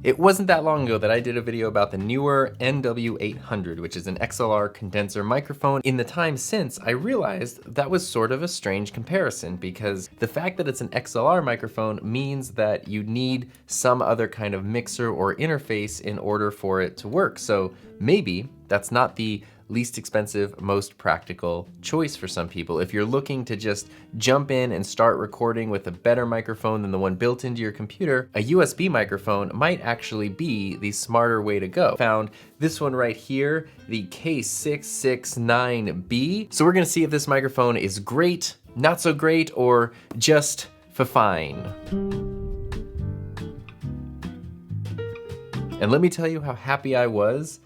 It wasn't that long ago that I did a video about the newer NW800, which is an XLR condenser microphone. In the time since, I realized that was sort of a strange comparison because the fact that it's an XLR microphone means that you need some other kind of mixer or interface in order for it to work. So maybe that's not the least expensive, most practical choice for some people. If you're looking to just jump in and start recording with a better microphone than the one built into your computer, a USB microphone might actually be the smarter way to go. Found this one right here, the K669B. So we're gonna see if this microphone is great, not so great, or just fine. And let me tell you how happy I was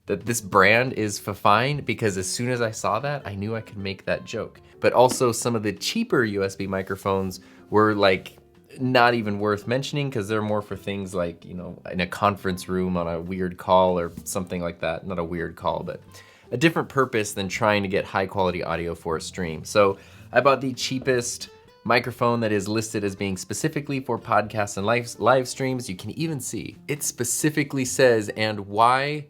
that this brand is Fifine, because as soon as I saw that, I knew I could make that joke. But also some of the cheaper USB microphones were like not even worth mentioning because they're more for things like, you know, in a conference room on a weird call or something like that. Not a weird call, but a different purpose than trying to get high quality audio for a stream. So I bought the cheapest microphone that is listed as being specifically for podcasts and live streams. You can even see it specifically says, and why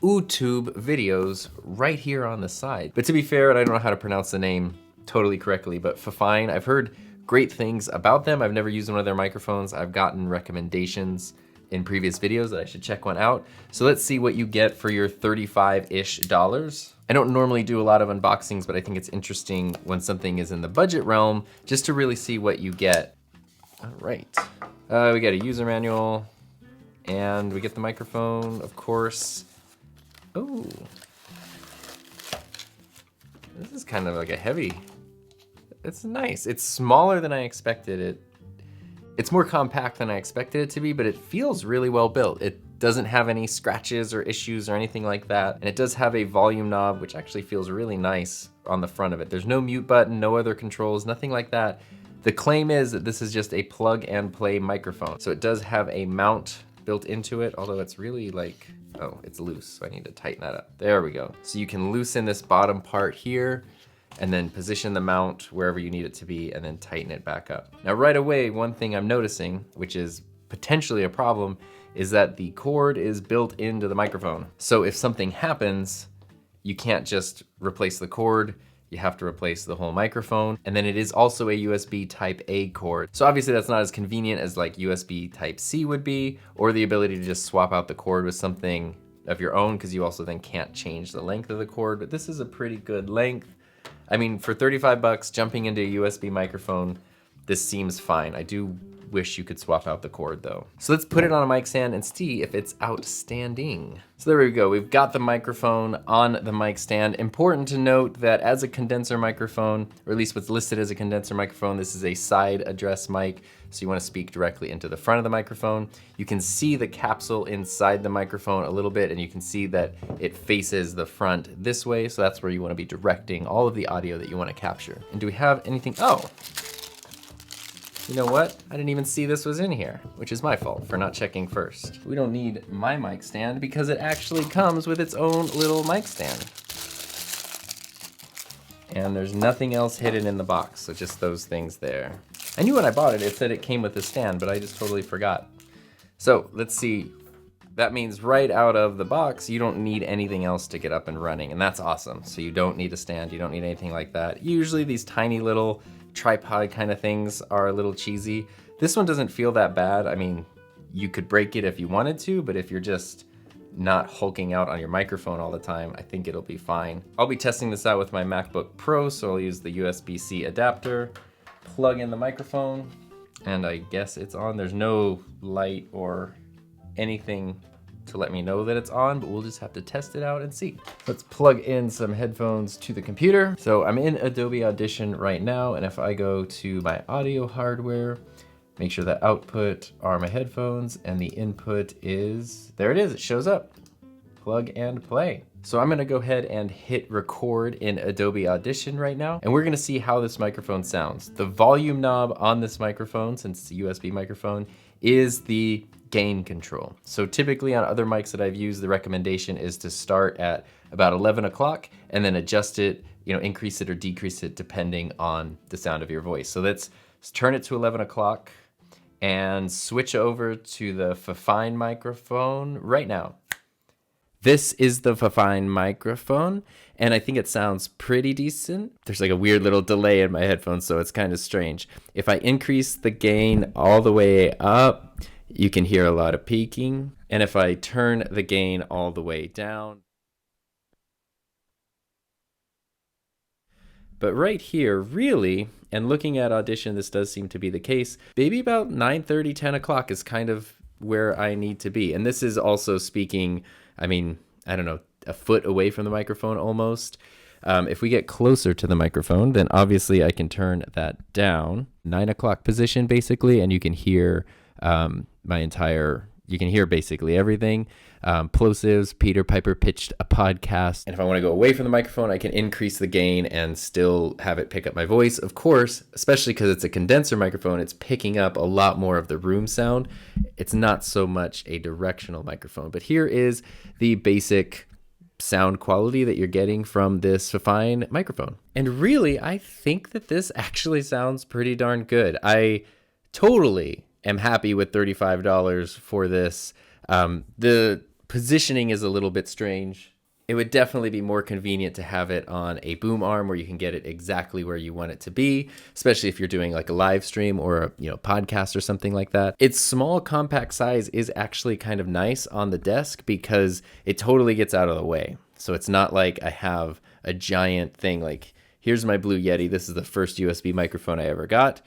YouTube videos right here on the side. But to be fair, and I don't know how to pronounce the name totally correctly, but Fifine, I've heard great things about them. I've never used one of their microphones. I've gotten recommendations in previous videos that I should check one out. So let's see what you get for your $35-ish. I don't normally do a lot of unboxings, but I think it's interesting when something is in the budget realm, just to really see what you get. All right, we got a user manual, and we get the microphone, of course. Oh, this is kind of like a heavy. It's nice. It's smaller than I expected it. It's more compact than I expected it to be, but it feels really well built. It doesn't have any scratches or issues or anything like that. And it does have a volume knob, which actually feels really nice on the front of it. There's no mute button, no other controls, nothing like that. The claim is that this is just a plug and play microphone. So it does have a mount built into it, although it's really like, oh, it's loose, so I need to tighten that up. There we go. So you can loosen this bottom part here and then position the mount wherever you need it to be and then tighten it back up. Now right away, one thing I'm noticing, which is potentially a problem, is that the cord is built into the microphone. So if something happens, you can't just replace the cord, you have to replace the whole microphone. And then it is also a USB type A cord. So obviously that's not as convenient as like USB type C would be, or the ability to just swap out the cord with something of your own, because you also then can't change the length of the cord, but this is a pretty good length. I mean, for 35 bucks, jumping into a USB microphone, this seems fine. I do wish you could swap out the cord though. So let's put it on a mic stand and see if it's outstanding. So there we go, we've got the microphone on the mic stand. Important to note that as a condenser microphone, or at least what's listed as a condenser microphone, this is a side address mic, so you wanna speak directly into the front of the microphone. You can see the capsule inside the microphone a little bit, and you can see that it faces the front this way, so that's where you wanna be directing all of the audio that you wanna capture. And do we have anything? Oh! You know what? I didn't even see this was in here, which is my fault for not checking first. We don't need my mic stand because it actually comes with its own little mic stand. And there's nothing else hidden in the box, so just those things there. I knew when I bought it, it said it came with a stand, but I just totally forgot. So let's see. That means right out of the box, you don't need anything else to get up and running, and that's awesome. So you don't need a stand, you don't need anything like that. Usually these tiny little tripod kind of things are a little cheesy. This one doesn't feel that bad. I mean, you could break it if you wanted to, but if you're just not hulking out on your microphone all the time, I think it'll be fine. I'll be testing this out with my MacBook Pro, so I'll use the USB-C adapter, plug in the microphone, and I guess it's on. There's no light or anything to let me know that it's on, but we'll just have to test it out and see. Let's plug in some headphones to the computer. So I'm in Adobe Audition right now, and if I go to my audio hardware, make sure the output are my headphones and the input is, there it is, it shows up. Plug and play. So I'm gonna go ahead and hit record in Adobe Audition right now, and we're gonna see how this microphone sounds. The volume knob on this microphone, since it's a USB microphone, is the gain control. So typically on other mics that I've used, the recommendation is to start at about 11 o'clock and then adjust it, you know, increase it or decrease it depending on the sound of your voice. So let's turn it to 11 o'clock and switch over to the Fifine microphone right now. This is the Fifine microphone, and I think it sounds pretty decent. There's like a weird little delay in my headphones, so it's kind of strange. If I increase the gain all the way up, you can hear a lot of peaking. And if I turn the gain all the way down, but right here, really, and looking at Audition, this does seem to be the case, maybe about 9:30, 10 o'clock is kind of where I need to be. And this is also speaking, I mean, I don't know, a foot away from the microphone almost. If we get closer to the microphone, then obviously I can turn that down, 9 o'clock position basically, and you can hear you can hear basically everything. Plosives, Peter Piper pitched a podcast. And if I want to go away from the microphone, I can increase the gain and still have it pick up my voice. Of course, especially because it's a condenser microphone, it's picking up a lot more of the room sound. It's not so much a directional microphone. But here is the basic sound quality that you're getting from this Fifine microphone. And really, I think that this actually sounds pretty darn good. I totally am happy with $35 for this. The positioning is a little bit strange. It would definitely be more convenient to have it on a boom arm where you can get it exactly where you want it to be, especially if you're doing like a live stream or a podcast or something like that. Its small compact size is actually kind of nice on the desk because it totally gets out of the way. So it's not like I have a giant thing like, here's my Blue Yeti. This is the first USB microphone I ever got.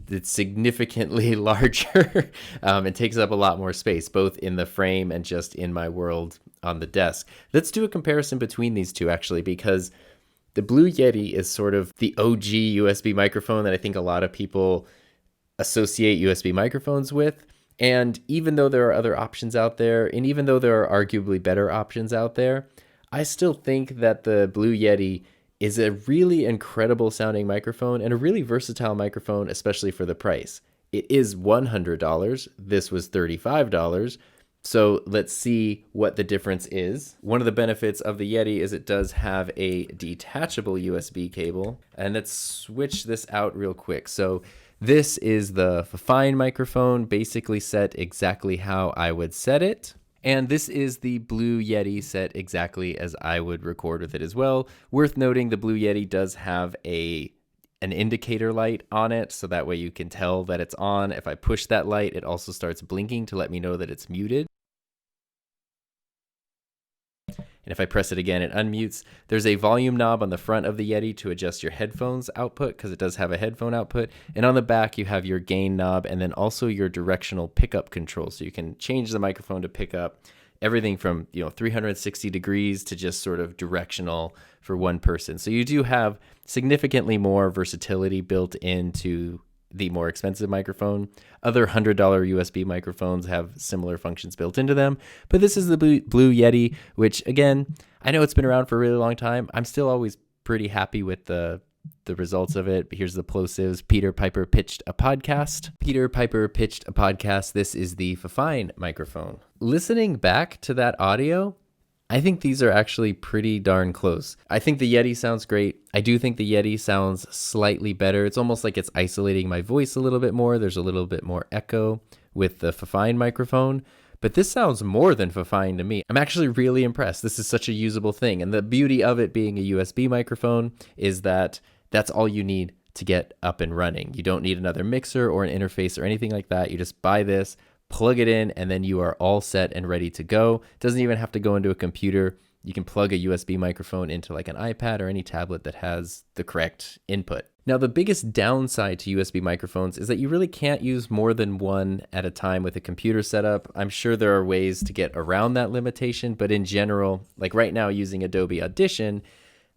It's significantly larger. It takes up a lot more space, both in the frame and just in my world on the desk. Let's do a comparison between these two, actually, because the Blue Yeti is sort of the OG USB microphone that I think a lot of people associate USB microphones with. And even though there are other options out there, and even though there are arguably better options out there, I still think that the Blue Yeti is a really incredible sounding microphone and a really versatile microphone, especially for the price. It is $100. This was $35. So let's see what the difference is. One of the benefits of the Yeti is it does have a detachable USB cable. And let's switch this out real quick. So this is the Fifine microphone, basically set exactly how I would set it. And this is the Blue Yeti set exactly as I would record with it as well. Worth noting, the Blue Yeti does have an indicator light on it, so that way you can tell that it's on. If I push that light, it also starts blinking to let me know that it's muted. And if I press it again, it unmutes. There's a volume knob on the front of the Yeti to adjust your headphones output because it does have a headphone output. And on the back, you have your gain knob and then also your directional pickup control. So you can change the microphone to pick up everything from 360 degrees to just sort of directional for one person. So you do have significantly more versatility built into the more expensive microphone. Other $100 USB microphones have similar functions built into them, but this is the Blue Yeti, which again, I know it's been around for a really long time. I'm still always pretty happy with the results of it. Here's the plosives. Peter Piper pitched a podcast. Peter Piper pitched a podcast. This is the Fifine microphone. Listening back to that audio, I think these are actually pretty darn close. I think the Yeti sounds great. I do think the Yeti sounds slightly better. It's almost like it's isolating my voice a little bit more. There's a little bit more echo with the Fifine microphone, but this sounds more than Fifine to me. I'm actually really impressed. This is such a usable thing. And the beauty of it being a USB microphone is that that's all you need to get up and running. You don't need another mixer or an interface or anything like that. You just buy this, plug it in, and then you are all set and ready to go. It doesn't even have to go into a computer. You can plug a USB microphone into like an iPad or any tablet that has the correct input. Now, the biggest downside to USB microphones is that you really can't use more than one at a time with a computer setup. I'm sure there are ways to get around that limitation, but in general, like right now using Adobe Audition,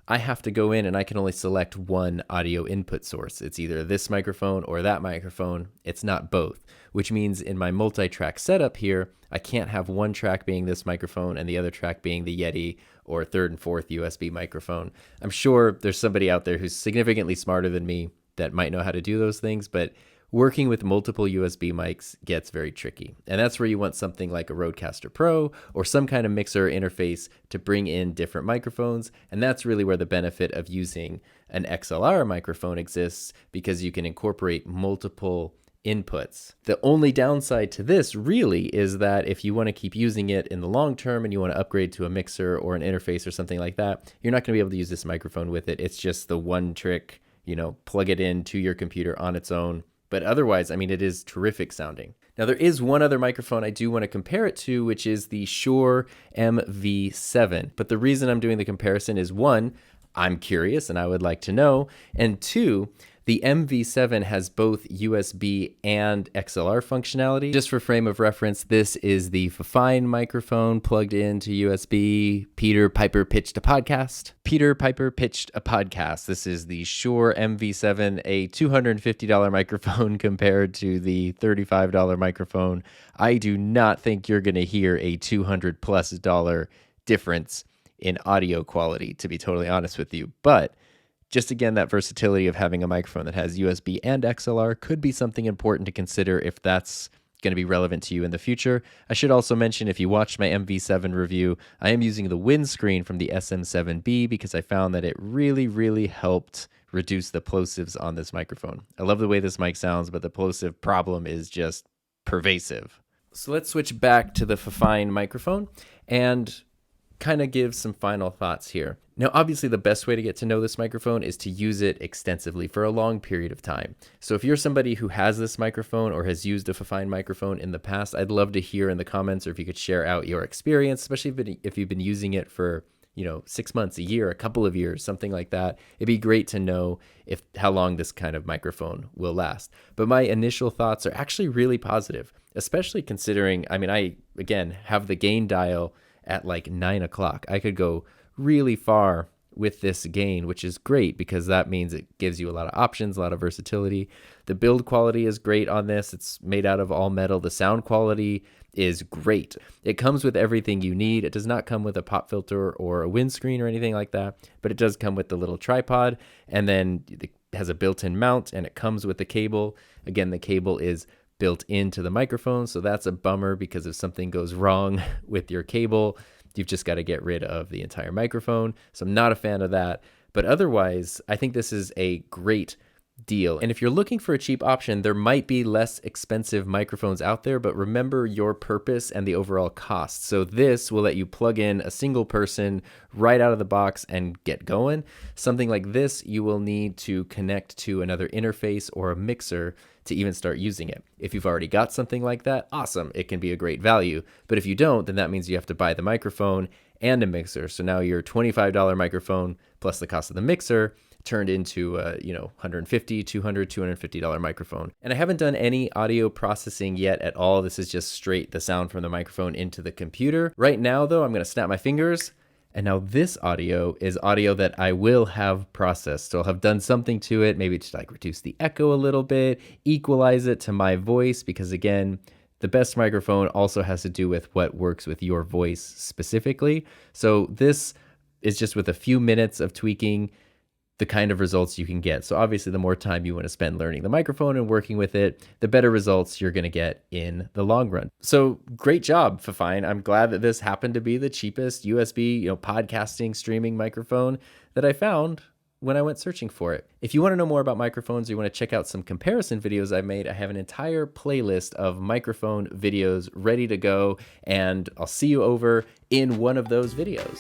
I have to go in and I can only select one audio input source. It's either this microphone or that microphone. It's not both, which means in my multi-track setup here, I can't have one track being this microphone and the other track being the Yeti or third and fourth USB microphone. I'm sure there's somebody out there who's significantly smarter than me that might know how to do those things, but working with multiple USB mics gets very tricky. And that's where you want something like a Rodecaster Pro or some kind of mixer interface to bring in different microphones. And that's really where the benefit of using an XLR microphone exists, because you can incorporate multiple inputs. The only downside to this really is that if you want to keep using it in the long term and you want to upgrade to a mixer or an interface or something like that, you're not going to be able to use this microphone with it. It's just the one trick, plug it in to your computer on its own. But otherwise, I mean, it is terrific sounding. Now, there is one other microphone I do want to compare it to, which is the Shure MV7. But the reason I'm doing the comparison is, one, I'm curious and I would like to know, and two, the MV7 has both USB and XLR functionality. Just for frame of reference, this is the Fifine microphone plugged into USB. Peter Piper pitched a podcast. This is the Shure MV7, a $250 microphone compared to the $35 microphone. I do not think you're going to hear a $200+ difference in audio quality, to be totally honest with you. But just again, that versatility of having a microphone that has USB and XLR could be something important to consider if that's going to be relevant to you in the future. I should also mention, if you watched my MV7 review, I am using the windscreen from the SM7B because I found that it really, really helped reduce the plosives on this microphone. I love the way this mic sounds, but the plosive problem is just pervasive. So let's switch back to the Fifine microphone and kind of give some final thoughts here. Now, obviously, the best way to get to know this microphone is to use it extensively for a long period of time. So if you're somebody who has this microphone or has used a Fifine microphone in the past, I'd love to hear in the comments, or if you could share out your experience, especially if you've been using it for 6 months, a year, a couple of years, something like that. It'd be great to know how long this kind of microphone will last. But my initial thoughts are actually really positive, especially considering, I again, have the gain dial at like 9 o'clock. I could go really far with this gain, which is great because that means it gives you a lot of options, a lot of versatility. The build quality is great on this. It's made out of all metal. The sound quality is great. It comes with everything you need. It does not come with a pop filter or a windscreen or anything like that, but it does come with the little tripod, and then it has a built-in mount, and it comes with the cable. Again, the cable is built into the microphone, so that's a bummer because if something goes wrong with your cable, you've just got to get rid of the entire microphone. So I'm not a fan of that. But otherwise, I think this is a great deal. And if you're looking for a cheap option, there might be less expensive microphones out there, but remember your purpose and the overall cost. So this will let you plug in a single person right out of the box and get going. Something like this, you will need to connect to another interface or a mixer to even start using it. If you've already got something like that, awesome, it can be a great value. But if you don't, then that means you have to buy the microphone and a mixer. So now your $25 microphone plus the cost of the mixer turned into a $150, $200, $250 microphone. And I haven't done any audio processing yet at all. This is just straight the sound from the microphone into the computer. Right now, though, I'm going to snap my fingers. And now this audio is audio that I will have processed. So I'll have done something to it, maybe to like reduce the echo a little bit, equalize it to my voice, because again, the best microphone also has to do with what works with your voice specifically. So this is just with a few minutes of tweaking the kind of results you can get. So obviously, the more time you want to spend learning the microphone and working with it, the better results you're going to get in the long run. So great job, Fifine. I'm glad that this happened to be the cheapest USB, podcasting, streaming microphone that I found when I went searching for it. If you want to know more about microphones or you want to check out some comparison videos I've made, I have an entire playlist of microphone videos ready to go, and I'll see you over in one of those videos.